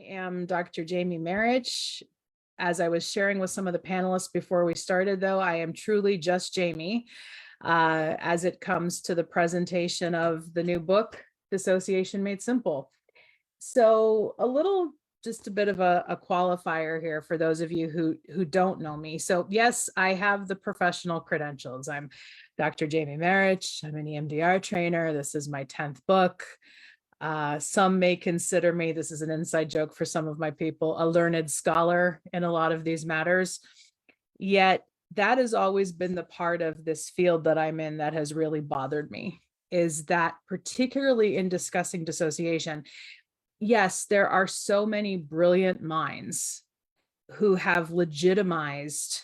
am Dr. Jamie Marich. As I was sharing with some of the panelists before we started, though, I am truly just Jamie as it comes to the presentation of the new book, Dissociation Made Simple. So just a bit of a qualifier here for those of you who don't know me. So yes, I have the professional credentials. I'm Dr. Jamie Marich. I'm an EMDR trainer. This is my 10th book. Some may consider me, this is an inside joke for some of my people, a learned scholar in a lot of these matters. Yet that has always been the part of this field that I'm in that has really bothered me, is that particularly in discussing dissociation, yes, there are so many brilliant minds who have legitimized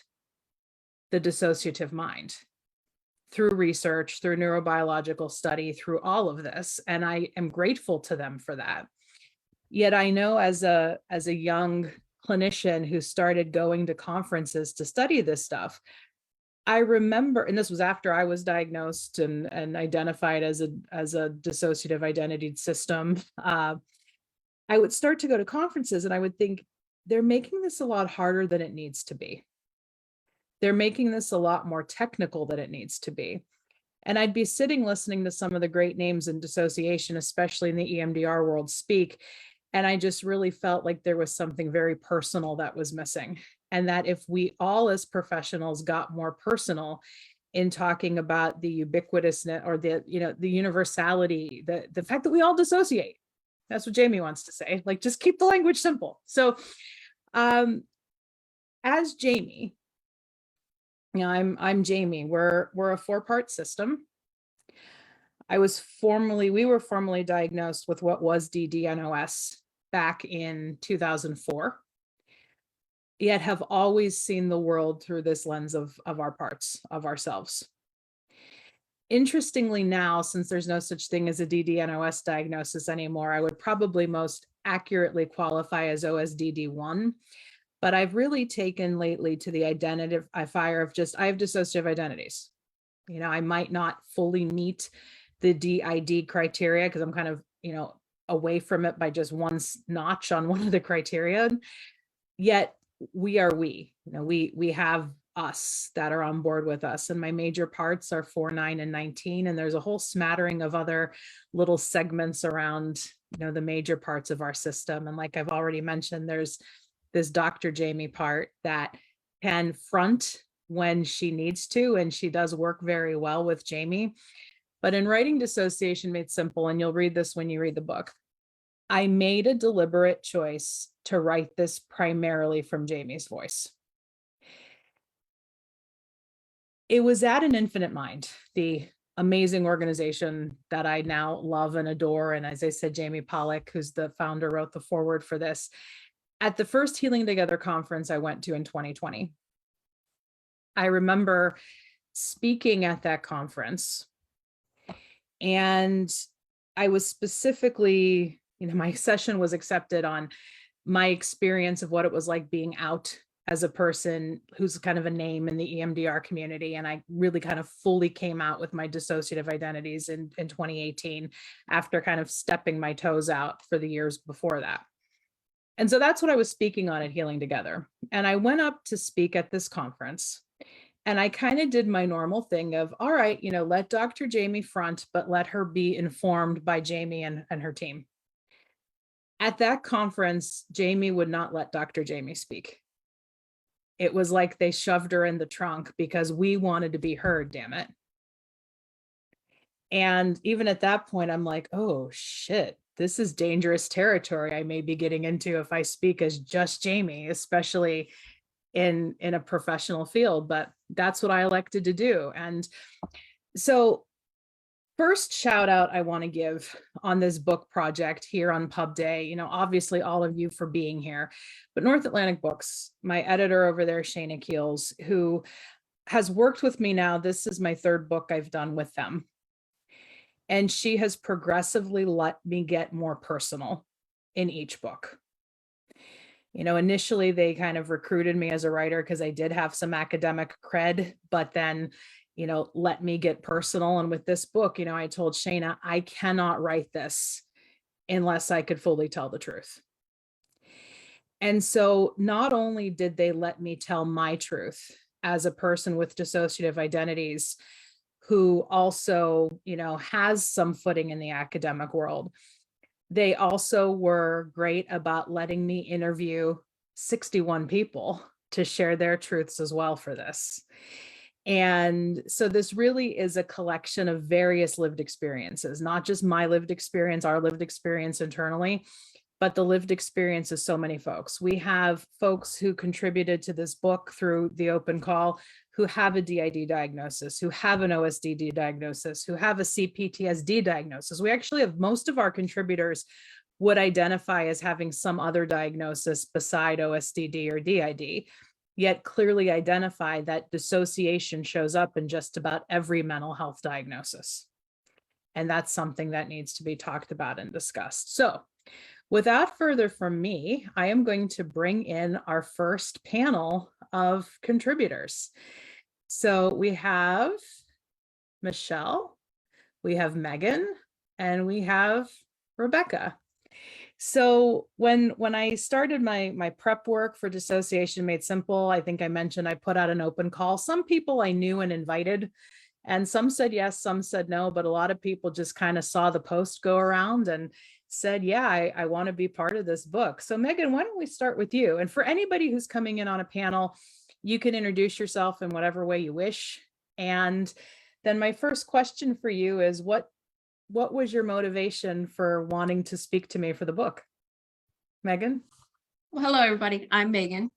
the dissociative mind through research, through neurobiological study, through all of this. And I am grateful to them for that. Yet I know as a young clinician who started going to conferences to study this stuff, I remember, and this was after I was diagnosed and identified as a dissociative identity system, I would start to go to conferences and I would think, they're making this a lot harder than it needs to be. They're making this a lot more technical than it needs to be. And I'd be sitting listening to some of the great names in dissociation, especially in the EMDR world, speak. And I just really felt like there was something very personal that was missing. And that if we all as professionals got more personal in talking about the ubiquitousness or the universality, the fact that we all dissociate. That's what Jamie wants to say, like, just keep the language simple. So as Jamie, I'm Jamie. We're a 4-part system. We were formally diagnosed with what was DDNOS back in 2004, yet have always seen the world through this lens of our parts of ourselves. Interestingly now, since there's no such thing as a DDNOS diagnosis anymore, I would probably most accurately qualify as OSDD1. But I've really taken lately to the identifier of I have dissociative identities. I might not fully meet the DID criteria because I'm kind of, away from it by just one notch on one of the criteria. Yet we are we have us that are on board with us. And my major parts are 4, 9, and 19. And there's a whole smattering of other little segments around, the major parts of our system. And like I've already mentioned, there's this Dr. Jamie part that can front when she needs to, and she does work very well with Jamie. But in writing Dissociation Made Simple, and you'll read this when you read the book, I made a deliberate choice to write this primarily from Jamie's voice. It was at an Infinite Mind, the amazing organization that I now love and adore. And as I said, Jamie Pollock, who's the founder, wrote the foreword for this. At the first Healing Together conference I went to in 2020, I remember speaking at that conference, and I was specifically, my session was accepted on my experience of what it was like being out as a person who's kind of a name in the EMDR community. And I really kind of fully came out with my dissociative identities in 2018 after kind of stepping my toes out for the years before that. And so that's what I was speaking on at Healing Together. And I went up to speak at this conference, and I kind of did my normal thing of, all right, let Dr. Jamie front, but let her be informed by Jamie and her team. At that conference, Jamie would not let Dr. Jamie speak. It was like they shoved her in the trunk because we wanted to be heard, damn it. And even at that point, I'm like, oh shit, this is dangerous territory I may be getting into if I speak as just Jamie, especially in a professional field, but that's what I elected to do. And so first shout out I want to give on this book project here on Pub Day, obviously all of you for being here, but North Atlantic Books, my editor over there, Shayna Keels, who has worked with me now. This is my 3rd book I've done with them. And she has progressively let me get more personal in each book. Initially they kind of recruited me as a writer because I did have some academic cred, but then, let me get personal. And with this book, I told Shayna, I cannot write this unless I could fully tell the truth. And so not only did they let me tell my truth as a person with dissociative identities who also, has some footing in the academic world, they also were great about letting me interview 61 people to share their truths as well for this. And so this really is a collection of various lived experiences, not just my lived experience, our lived experience internally, but the lived experience of so many folks. We have folks who contributed to this book through the open call who have a DID diagnosis, who have an OSDD diagnosis, who have a CPTSD diagnosis. We actually have most of our contributors would identify as having some other diagnosis beside OSDD or DID, yet clearly identify that dissociation shows up in just about every mental health diagnosis. And that's something that needs to be talked about and discussed. So without further from me, I am going to bring in our first panel of contributors. So we have Michelle, we have Megan, and we have Rebecca. So when I started my prep work for Dissociation Made Simple, I think I mentioned I put out an open call. Some people I knew and invited, and some said yes, some said no, but a lot of people just kind of saw the post go around and said, yeah, I want to be part of this book. So Megan, why don't we start with you? And for anybody who's coming in on a panel, you can introduce yourself in whatever way you wish. And then my first question for you is, what was your motivation for wanting to speak to me for the book? Megan? Well, hello, everybody. I'm Megan.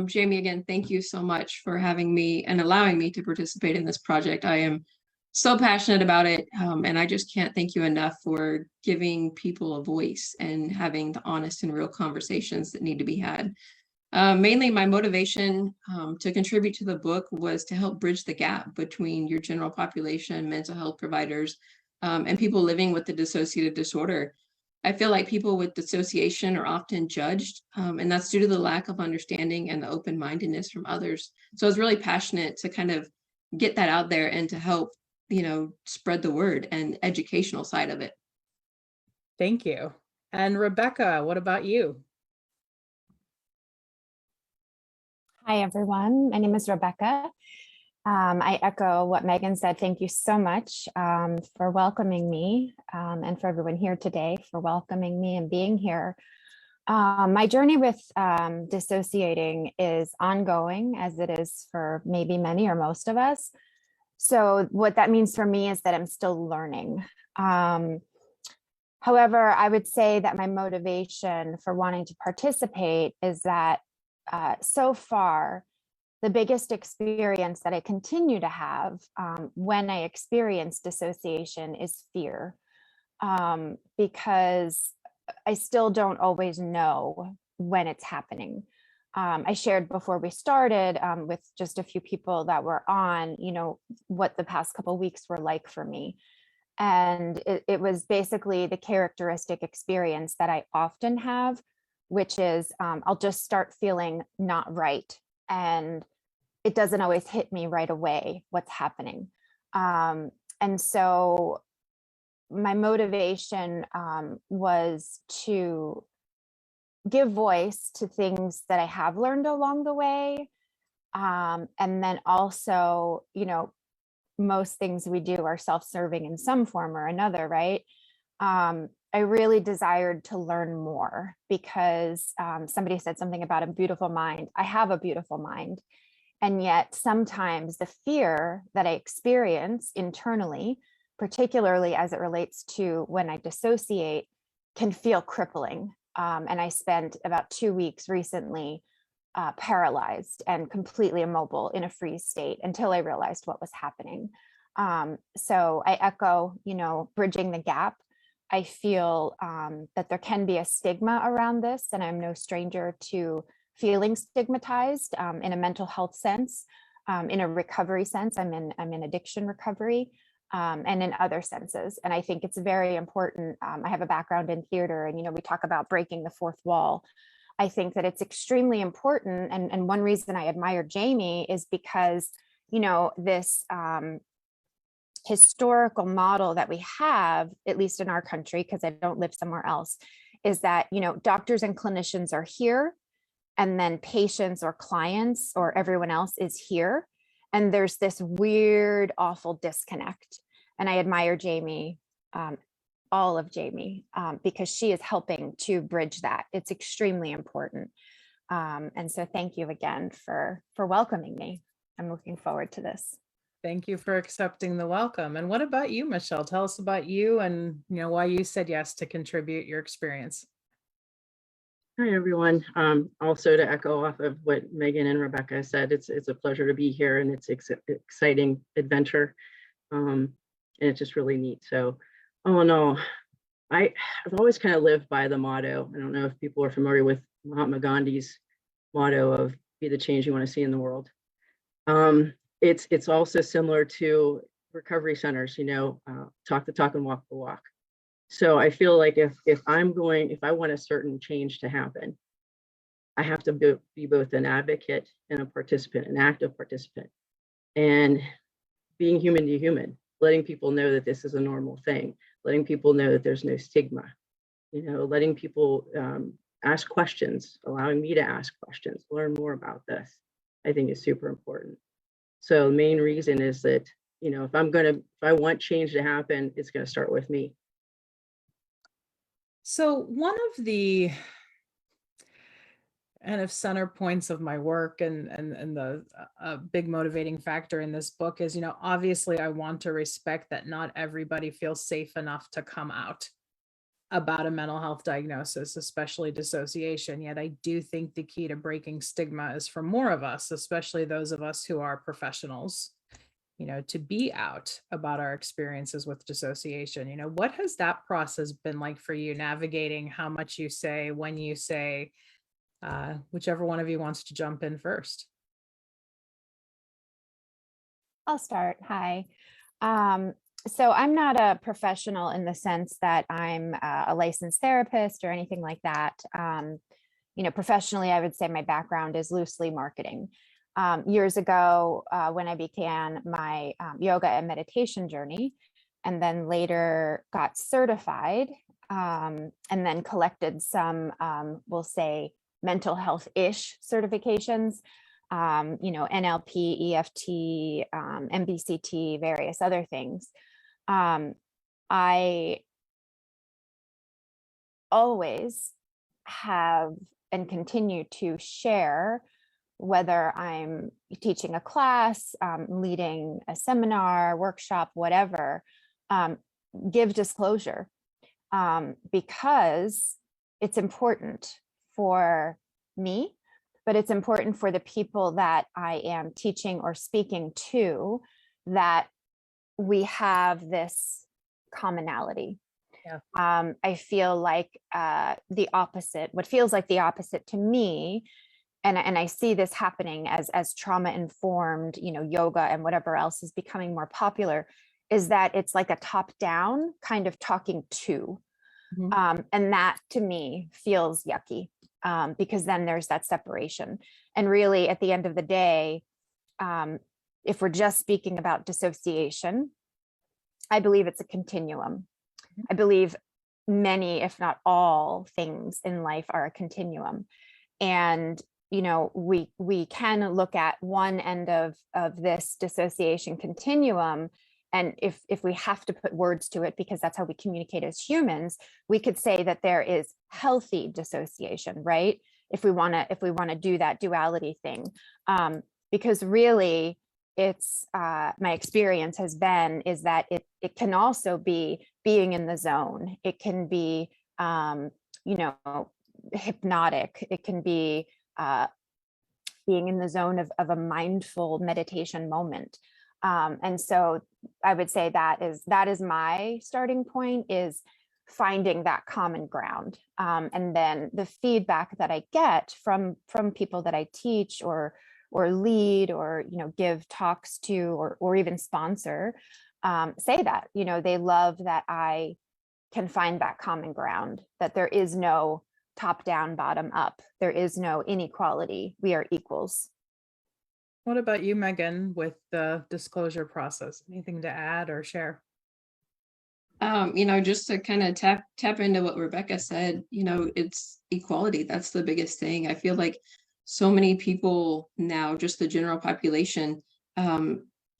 Jamie, again, thank you so much for having me and allowing me to participate in this project. I am so passionate about it, and I just can't thank you enough for giving people a voice and having the honest and real conversations that need to be had. Mainly my motivation to contribute to the book was to help bridge the gap between your general population, mental health providers, and people living with the dissociative disorder. I feel like people with dissociation are often judged, and that's due to the lack of understanding and the open-mindedness from others. So I was really passionate to kind of get that out there and to help, spread the word and educational side of it. Thank you. And Rebecca, what about you? Hi, everyone. My name is Rebecca. I echo what Megan said. Thank you so much for welcoming me and for everyone here today for welcoming me and being here. My journey with dissociating is ongoing, as it is for maybe many or most of us. So what that means for me is that I'm still learning. However, I would say that my motivation for wanting to participate is that so far, the biggest experience that I continue to have when I experience dissociation is fear, because I still don't always know when it's happening. I shared before we started with just a few people that were on, what the past couple of weeks were like for me. And it was basically the characteristic experience that I often have, which is I'll just start feeling not right. And it doesn't always hit me right away what's happening. And so my motivation was to give voice to things that I have learned along the way. And then also, most things we do are self-serving in some form or another, right? I really desired to learn more because somebody said something about a beautiful mind. I have a beautiful mind. And yet sometimes the fear that I experience internally, particularly as it relates to when I dissociate, can feel crippling. And I spent about 2 weeks recently paralyzed and completely immobile in a freeze state until I realized what was happening. So I echo, bridging the gap. I feel that there can be a stigma around this, and I'm no stranger to feeling stigmatized in a mental health sense, in a recovery sense. I'm in addiction recovery, and in other senses. And I think it's very important. I have a background in theater, and we talk about breaking the fourth wall. I think that it's extremely important. And one reason I admire Jamie is because, this historical model that we have, at least in our country, because I don't live somewhere else, is that, doctors and clinicians are here and then patients or clients or everyone else is here. And there's this weird, awful disconnect. And I admire Jamie, all of Jamie, because she is helping to bridge that. It's extremely important. And so thank you again for welcoming me. I'm looking forward to this. Thank you for accepting the welcome. And what about you, Michelle? Tell us about you and why you said yes to contribute your experience. Hi, everyone. Also to echo off of what Megan and Rebecca said, it's a pleasure to be here, and it's exciting adventure. And it's just really neat. So, oh no, I've always kind of lived by the motto. I don't know if people are familiar with Mahatma Gandhi's motto of "Be the change you want to see in the world." It's also similar to recovery centers, talk the talk and walk the walk. So I feel like if I want a certain change to happen, I have to be both an advocate and a participant, an active participant, and being human to human, letting people know that this is a normal thing, letting people know that there's no stigma, letting people ask questions, allowing me to ask questions, learn more about this, I think is super important. So the main reason is that, if I want change to happen, it's going to start with me. So one of the kind of center points of my work and the big motivating factor in this book is, obviously I want to respect that not everybody feels safe enough to come out about a mental health diagnosis, especially dissociation. Yet I do think the key to breaking stigma is for more of us, especially those of us who are professionals, to be out about our experiences with dissociation. What has that process been like for you, navigating how much you say, when you say, whichever one of you wants to jump in first? I'll start. Hi. So I'm not a professional in the sense that I'm a licensed therapist or anything like that. Professionally, I would say my background is loosely marketing. Years ago, when I began my yoga and meditation journey, and then later got certified, and then collected some, we'll say, mental health-ish certifications, NLP, EFT, MBCT, various other things. I always have and continue to share, whether I'm teaching a class, leading a seminar, workshop, whatever, give disclosure, because it's important for me, but it's important for the people that I am teaching or speaking to, that we have this commonality. Yeah. I feel like the opposite, what feels like the opposite to me, and I see this happening as trauma-informed, yoga and whatever else is becoming more popular, is that it's like a top-down kind of talking to. Mm-hmm. And that to me feels yucky, because then there's that separation. And really, at the end of the day, if we're just speaking about dissociation, I believe it's a continuum. Mm-hmm. I believe many, if not all, things in life are a continuum. And we can look at one end of this dissociation continuum, and if we have to put words to it, because that's how we communicate as humans, we could say that there is healthy dissociation, right? If we want to do that duality thing, because really, it's my experience has been is that it can also be being in the zone. It can be hypnotic. It can be being in the zone of a mindful meditation moment. And so I would say that is my starting point, is finding that common ground. And then the feedback that I get from people that I teach or lead or, give talks to, or even sponsor, say that, they love that I can find that common ground, that there is no top down, bottom up. There is no inequality. We are equals. What about you, Megan, with the disclosure process? Anything to add or share? Just to kind of tap into what Rebecca said, it's equality. That's the biggest thing. I feel like so many people now, just the general population,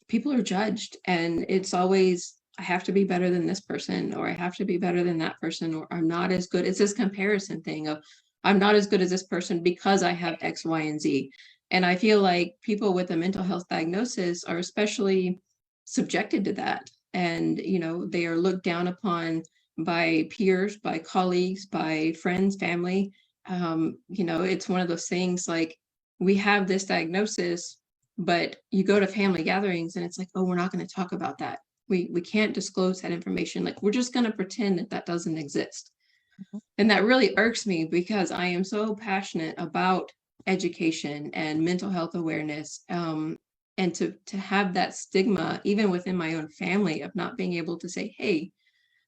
people are judged, and it's always, I have to be better than this person, or I have to be better than that person, or I'm not as good. It's this comparison thing of, I'm not as good as this person because I have X, Y, and Z. And I feel like people with a mental health diagnosis are especially subjected to that. And, you know, they are looked down upon by peers, by colleagues, by friends, family. You know, it's one of those things like, we have this diagnosis, but you go to family gatherings and it's like, oh, we're not going to talk about that. We can't disclose that information. Like, we're just going to pretend that that doesn't exist. And that really irks me, because I am so passionate about education and mental health awareness. And to have that stigma, even within my own family, of not being able to say, hey,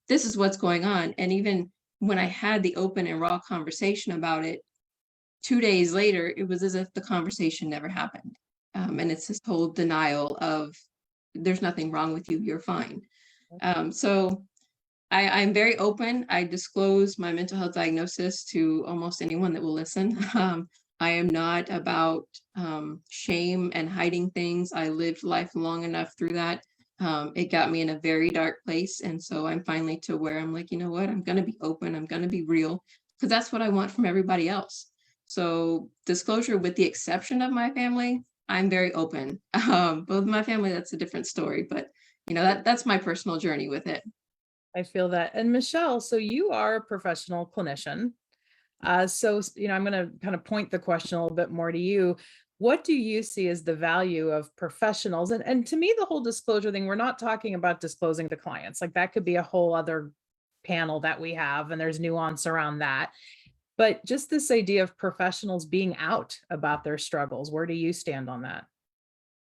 this is what's going on. And even when I had the open and raw conversation about it, 2 days later, it was as if the conversation never happened. And it's this whole denial of, there's nothing wrong with you, you're fine. So I'm very open. I disclose my mental health diagnosis to almost anyone that will listen. I am not about shame and hiding things. I lived life long enough through that. It got me in a very dark place. And so I'm finally to where I'm like, you know what, I'm going to be open. I'm going to be real, because that's what I want from everybody else. So disclosure, with the exception of my family, I'm very open. Both my family, that's a different story, but you know, that's my personal journey with it. I feel that. And Michelle, so you are a professional clinician. So, you know, I'm going to kind of point the question a little bit more to you. What do you see as the value of professionals? And to me, the whole disclosure thing, we're not talking about disclosing to clients. Like, that could be a whole other panel that we have, and there's nuance around that. But just this idea of professionals being out about their struggles, where do you stand on that?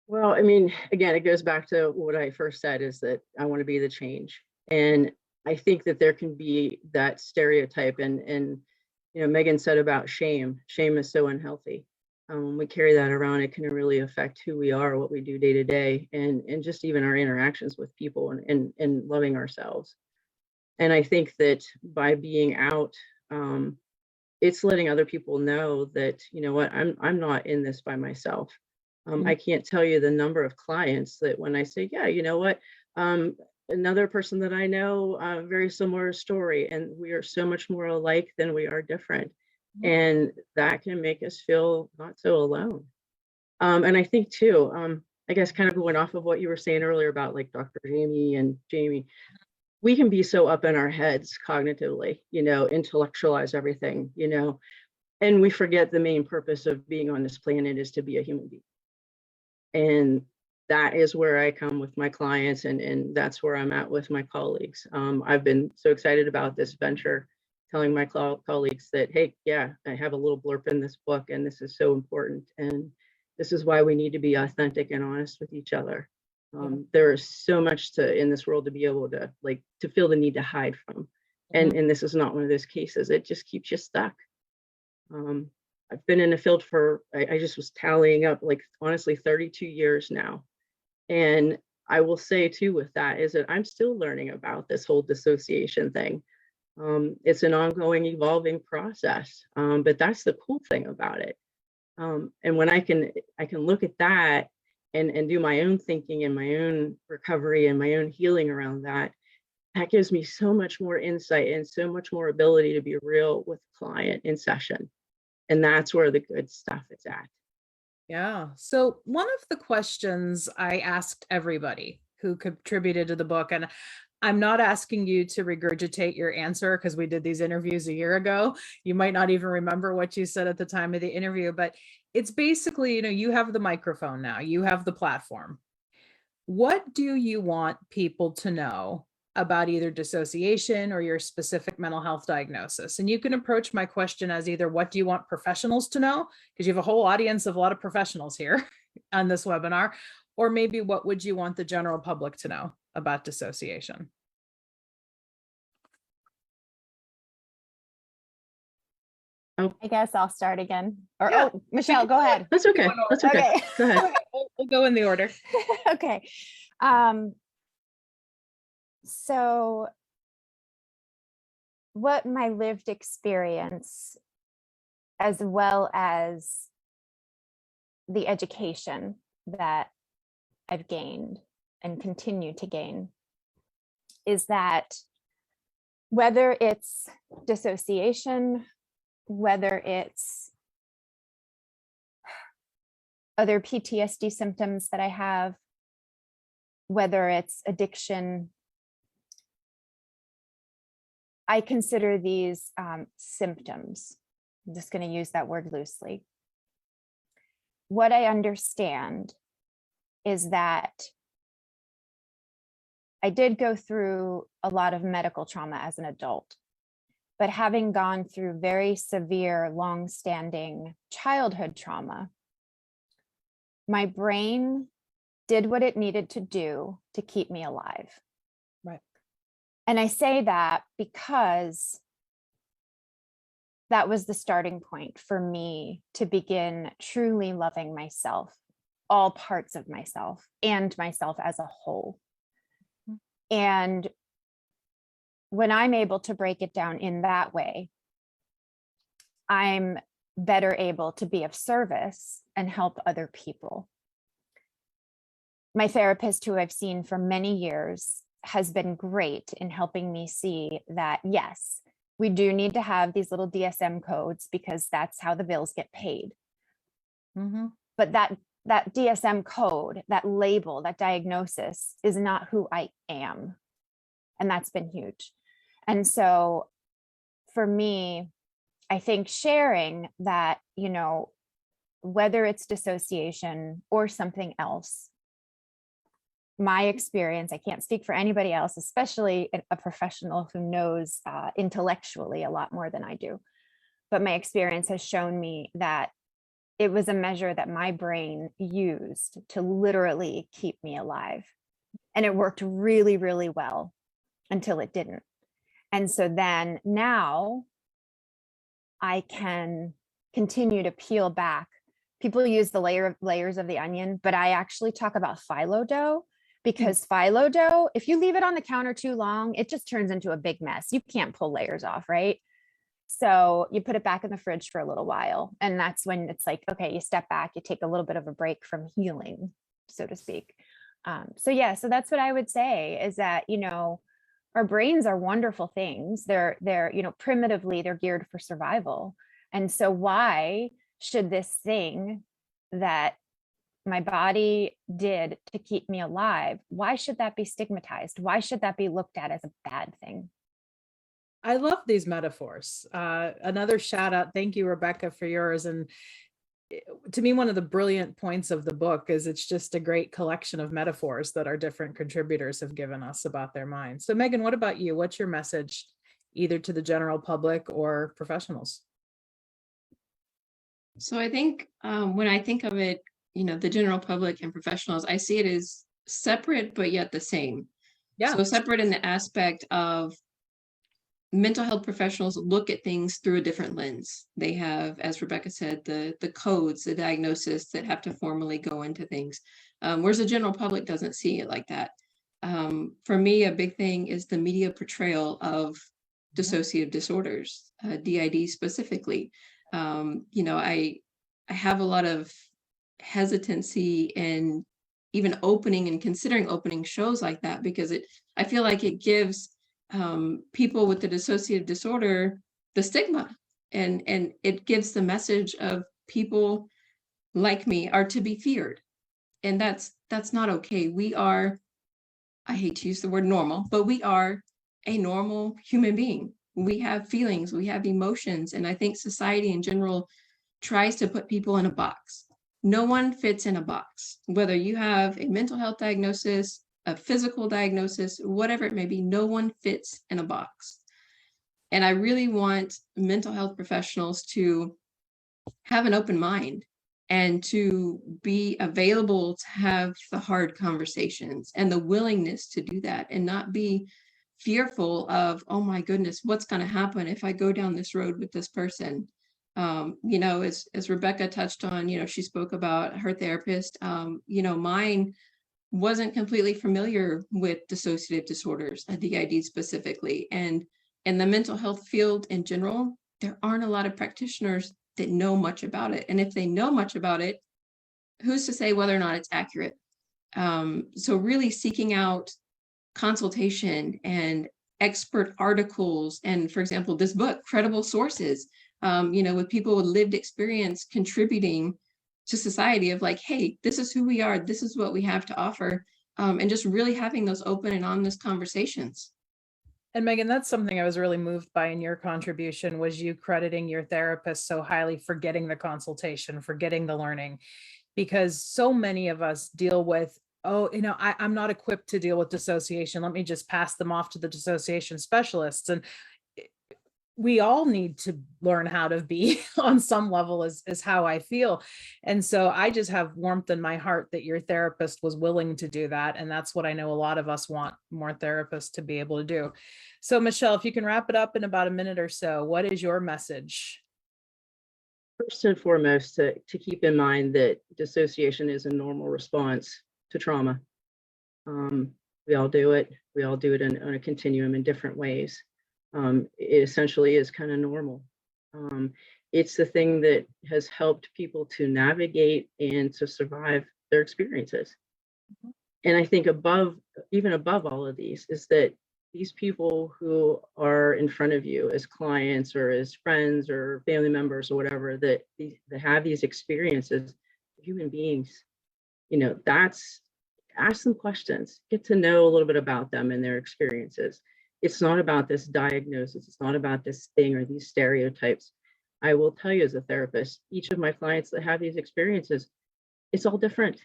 Well, I mean, again, it goes back to what I first said, is that I want to be the change. And I think that there can be that stereotype, and you know, Megan said about shame. Shame is so unhealthy. When we carry that around, it can really affect who we are, what we do day to day, and just even our interactions with people, and loving ourselves. And I think that by being out, it's letting other people know that, you know what, I'm not in this by myself. I can't tell you the number of clients that when I say, yeah, you know what, another person that I know, very similar story, and we are so much more alike than we are different. And that can make us feel not so alone. And I think too, I guess kind of going off of what you were saying earlier about like Dr. Jamie, we can be so up in our heads cognitively, you know, intellectualize everything, you know, and we forget the main purpose of being on this planet is to be a human being. And that is where I come with my clients, and that's where I'm at with my colleagues. I've been so excited about this venture, telling my colleagues that, hey, yeah, I have a little blurb in this book, and this is so important. And this is why we need to be authentic and honest with each other. There is so much in this world to be able to to feel the need to hide from. And this is not one of those cases. It just keeps you stuck. I've been in the field for, I just was tallying up, like, honestly, 32 years now. And I will say too, with that, is that I'm still learning about this whole dissociation thing. It's an ongoing, evolving process, but that's the cool thing about it. And when I can look at that and do my own thinking and my own recovery and my own healing around that, that gives me so much more insight and so much more ability to be real with the client in session. And that's where the good stuff is at. Yeah. So one of the questions I asked everybody who contributed to the book, and I'm not asking you to regurgitate your answer because we did these interviews a year ago. You might not even remember what you said at the time of the interview, but it's basically, you know, you have the microphone now, you have the platform. What do you want people to know about either dissociation or your specific mental health diagnosis? And you can approach my question as either, what do you want professionals to know? Because you have a whole audience of a lot of professionals here on this webinar. Or maybe, what would you want the general public to know about dissociation? I guess I'll start again. Or, Yeah. oh, Michelle, go ahead. That's okay. That's okay. Okay. Go ahead. We'll go in the order. Okay. So what my lived experience, as well as the education that I've gained and continue to gain is that whether it's dissociation, whether it's other PTSD symptoms that I have, whether it's addiction, I consider these symptoms. I'm just going to use that word loosely. What I understand is that I did go through a lot of medical trauma as an adult, but having gone through very severe, long-standing childhood trauma, my brain did what it needed to do to keep me alive. Right. And I say that because that was the starting point for me to begin truly loving myself, all parts of myself, and myself as a whole. And when I'm able to break it down in that way, I'm better able to be of service and help other people. My therapist, who I've seen for many years, has been great in helping me see that, yes, we do need to have these little DSM codes because that's how the bills get paid. Mm-hmm. But that DSM code, that label, that diagnosis is not who I am. And that's been huge. And so for me, I think sharing that, you know, whether it's dissociation or something else, my experience, I can't speak for anybody else, especially a professional who knows intellectually a lot more than I do. But my experience has shown me that it was a measure that my brain used to literally keep me alive. And it worked really, really well until it didn't. And so then now I can continue to peel back. People use the layers of the onion, but I actually talk about phyllo dough, because phyllo dough, if you leave it on the counter too long, it just turns into a big mess. You can't pull layers off, right? So you put it back in the fridge for a little while. And that's when it's like, okay, you step back, you take a little bit of a break from healing, so to speak. So that's what I would say is that, you know, our brains are wonderful things. They're, you know, primitively, they're geared for survival. And so why should this thing that my body did to keep me alive, why should that be stigmatized? Why should that be looked at as a bad thing? I love these metaphors. Another shout out. Thank you, Rebecca, for yours. And to me, one of the brilliant points of the book is it's just a great collection of metaphors that our different contributors have given us about their minds. So Megan, what about you? What's your message either to the general public or professionals? So I think when I think of it, you know, the general public and professionals, I see it as separate, but yet the same. Yeah. So separate in the aspect of mental health professionals look at things through a different lens. They have, as Rebecca said, the codes, the diagnosis that have to formally go into things, whereas the general public doesn't see it like that. For me, a big thing is the media portrayal of dissociative disorders, DID specifically. You know, I have a lot of hesitancy in even opening and considering opening shows like that, because I feel like it gives people with the dissociative disorder the stigma, and it gives the message of people like me are to be feared, and that's not okay. We are, I hate to use the word normal, but we are a normal human being. We have feelings, we have emotions, and I think society in general tries to put people in a box. No one fits in a box, whether you have a mental health diagnosis, a physical diagnosis, whatever it may be, no one fits in a box. And I really want mental health professionals to have an open mind and to be available to have the hard conversations and the willingness to do that, and not be fearful of, oh my goodness, what's going to happen if I go down this road with this person? You know, as Rebecca touched on, you know, she spoke about her therapist. You know, mine wasn't completely familiar with dissociative disorders, a DID specifically. And in the mental health field in general, there aren't a lot of practitioners that know much about it. And if they know much about it, who's to say whether or not it's accurate? So really seeking out consultation and expert articles, and for example, this book, credible sources, with people with lived experience contributing to society of like, hey, this is who we are, this is what we have to offer, and just really having those open and honest conversations. And Megan, that's something I was really moved by in your contribution, was you crediting your therapist so highly for getting the consultation, for getting the learning, because so many of us deal with, oh, I'm not equipped to deal with dissociation. Let me just pass them off to the dissociation specialists. And we all need to learn how to be on some level, is how I feel. And so I just have warmth in my heart that your therapist was willing to do that. And that's what I know a lot of us want more therapists to be able to do. So Michelle, if you can wrap it up in about a minute or so, what is your message? First and foremost, to keep in mind that dissociation is a normal response to trauma. We all do it. We all do it on a continuum in different ways. It essentially is kind of normal. It's the thing that has helped people to navigate and to survive their experiences. And I think even above all of these is that these people who are in front of you as clients or as friends or family members or whatever, that have these experiences, human beings, ask them questions, get to know a little bit about them and their experiences. It's not about this diagnosis. It's not about this thing or these stereotypes. I will tell you as a therapist, each of my clients that have these experiences, it's all different.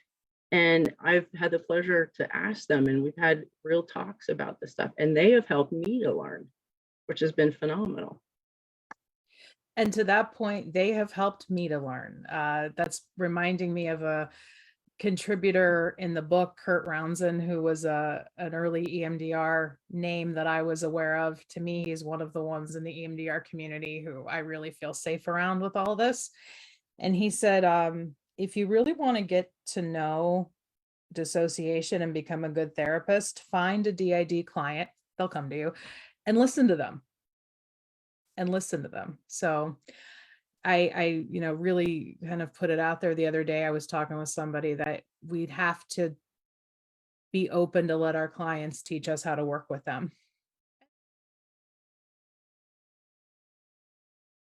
And I've had the pleasure to ask them, and we've had real talks about this stuff, and they have helped me to learn, which has been phenomenal. And to that point, they have helped me to learn. That's reminding me of a contributor in the book, Kurt Rounzen, who was an early EMDR name that I was aware of. To me, he's one of the ones in the EMDR community who I really feel safe around with all this. And he said, if you really want to get to know dissociation and become a good therapist, find a DID client, they'll come to you, and listen to them. So I really kind of put it out there the other day. I was talking with somebody that we'd have to be open to let our clients teach us how to work with them.